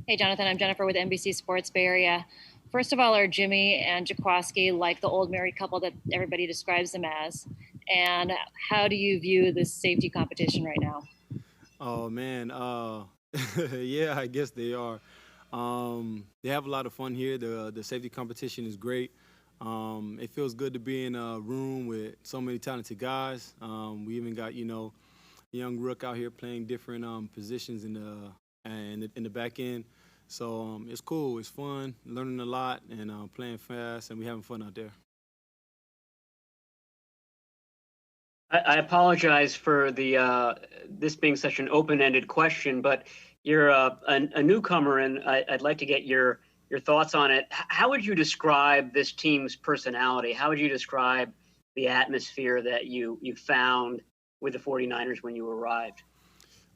Hey, Jonathan, I'm Jennifer with NBC Sports Bay Area. First of all, are Jimmy and Jaquaski like the old married couple that everybody describes them as? And how do you view this safety competition right now? Oh man, yeah, I guess they are. They have a lot of fun here. The safety competition is great. It feels good to be in a room with so many talented guys. We even got young Rook out here playing different positions in the back end. So it's cool. It's fun, learning a lot, and playing fast, and we having fun out there. I apologize for the this being such an open-ended question, but you're a newcomer, and I'd like to get your thoughts on it. How would you describe this team's personality? How would you describe the atmosphere that you found with the 49ers when you arrived?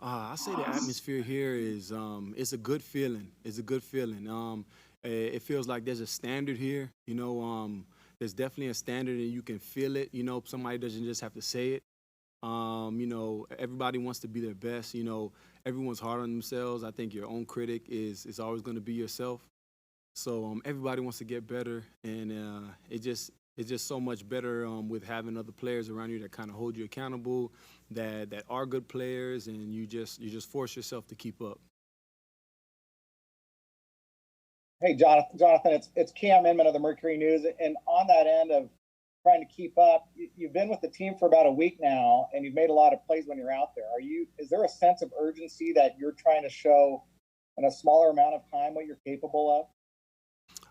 I say the atmosphere here is it's a good feeling. It's a good feeling. It feels like there's a standard here. There's definitely a standard, and you can feel it. Somebody doesn't just have to say it. Everybody wants to be their best. Everyone's hard on themselves. I think your own critic is always going to be yourself. So everybody wants to get better, and it's just so much better with having other players around you that kind of hold you accountable, that are good players, and you just force yourself to keep up. Hey, Jonathan, it's Cam Inman of the Mercury News, and on that end of trying to keep up, you've been with the team for about a week now, and you've made a lot of plays when you're out there. Is there a sense of urgency that you're trying to show in a smaller amount of time what you're capable of?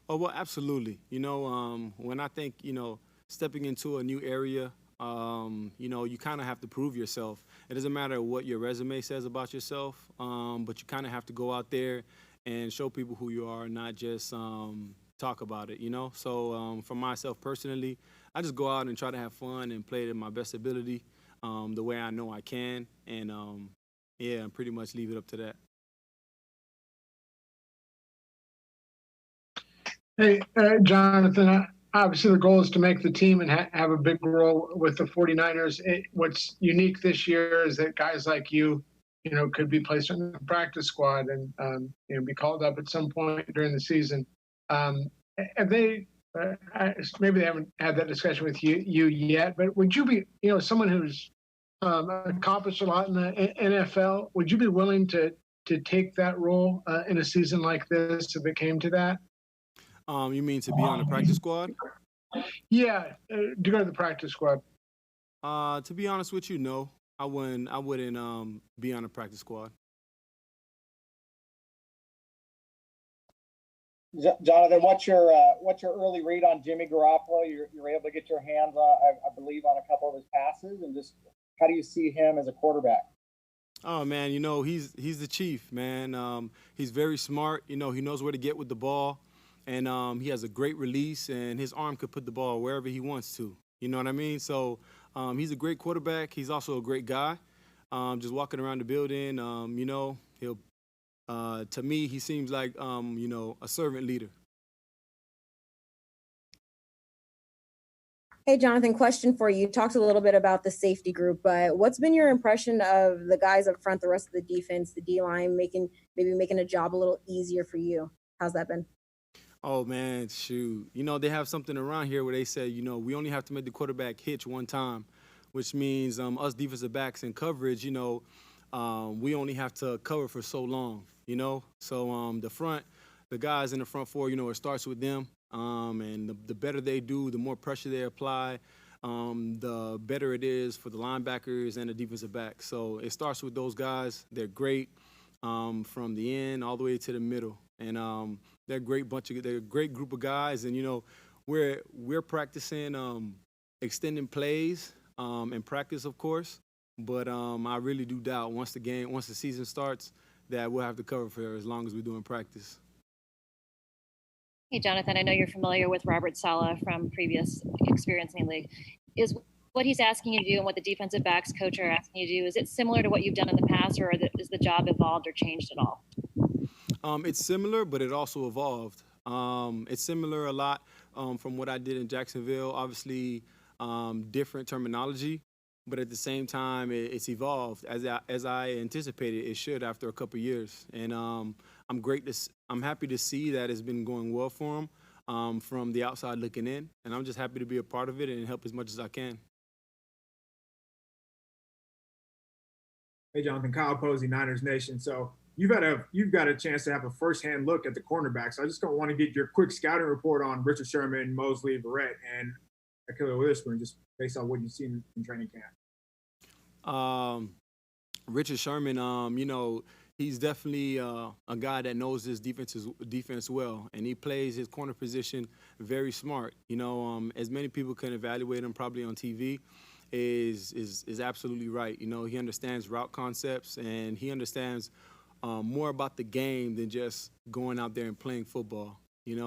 Oh well, absolutely. When I think stepping into a new area, you kind of have to prove yourself. It doesn't matter what your resume says about yourself, but you kind of have to go out there and show people who you are, not just talk about it. So for myself personally, I just go out and try to have fun and play to my best ability, the way I know I can, and yeah, and pretty much leave it up to that. Hey, Jonathan, obviously the goal is to make the team and have a big role with the 49ers. What's unique this year is that guys like you could be placed on the practice squad and, be called up at some point during the season. Um, have they, maybe they haven't had that discussion with you yet, but would you be, someone who's accomplished a lot in the NFL, would you be willing to take that role in a season like this if it came to that? You mean to be on the practice squad? Yeah, to go to the practice squad. To be honest with you, no, I wouldn't. I wouldn't be on the practice squad. Jonathan, what's your early read on Jimmy Garoppolo? You're able to get your hands on, I believe, on a couple of his passes, and just how do you see him as a quarterback? Oh man, he's the chief, man. He's very smart. He knows where to get with the ball, and he has a great release, and his arm could put the ball wherever he wants to. You know what I mean? So he's a great quarterback. He's also a great guy. Just walking around the building, he'll. To me, he seems like a servant leader. Hey, Jonathan, question for you. You talked a little bit about the safety group, but what's been your impression of the guys up front, the rest of the defense, the D line, making a job a little easier for you? How's that been? Oh man, shoot. They have something around here where they say, we only have to make the quarterback hitch one time, which means us defensive backs in coverage, we only have to cover for so long, So the guys in the front four, it starts with them. And the better they do, the more pressure they apply, the better it is for the linebackers and the defensive backs. So it starts with those guys. They're great from the end all the way to the middle. And they're a great group of guys. And we're practicing extending plays in practice, of course. But I really do doubt once the season starts, that we'll have to cover for as long as we do in practice. Hey, Jonathan, I know you're familiar with Robert Saleh from previous experience in the league. Is what he's asking you to do and what the defensive backs coach are asking you to do, is it similar to what you've done in the past, or is the job evolved or changed at all? It's similar, but it also evolved. It's similar a lot from what I did in Jacksonville. Obviously, different terminology, but at the same time, it's evolved as I anticipated it should after a couple years. And I'm happy to see that it's been going well for him from the outside looking in, and I'm just happy to be a part of it and help as much as I can. Hey, Jonathan, Kyle Posey, Niners Nation. So you've got a chance to have a firsthand look at the cornerbacks. So I just don't want to get your quick scouting report on Richard Sherman, Mosley, Verrett, and Ahkello Witherspoon, just based on what you've seen in training camp. Richard Sherman, he's definitely a guy that knows his defense well, and he plays his corner position very smart. As many people can evaluate him probably on TV, is absolutely right. He understands route concepts, and he understands more about the game than just going out there and playing football.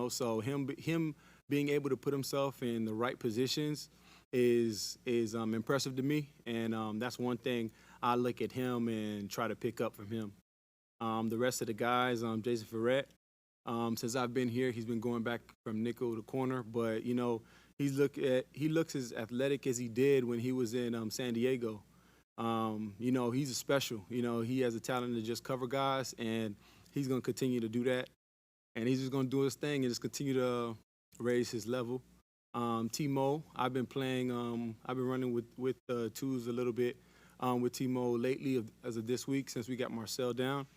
So him being able to put himself in the right positions is impressive to me, and that's one thing I look at him and try to pick up from him. The rest of the guys, Jason Verrett, since I've been here, he's been going back from nickel to corner, but he looks as athletic as he did when he was in San Diego. He's a special. He has a talent to just cover guys, and he's going to continue to do that. And he's just going to do his thing and just continue to raise his level. T-Mo, I've been running with twos a little bit with T-Mo lately as of this week since we got Marcel down.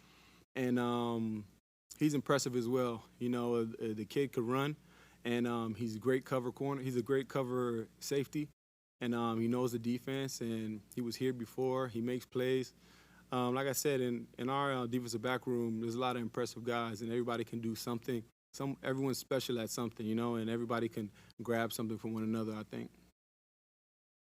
And he's impressive as well. The kid could run. And he's a great cover corner. He's a great cover safety, and he knows the defense. And he was here before. He makes plays. Like I said, in our defensive back room, there's a lot of impressive guys, and everybody can do something. Everyone's special at something, and everybody can grab something from one another, I think.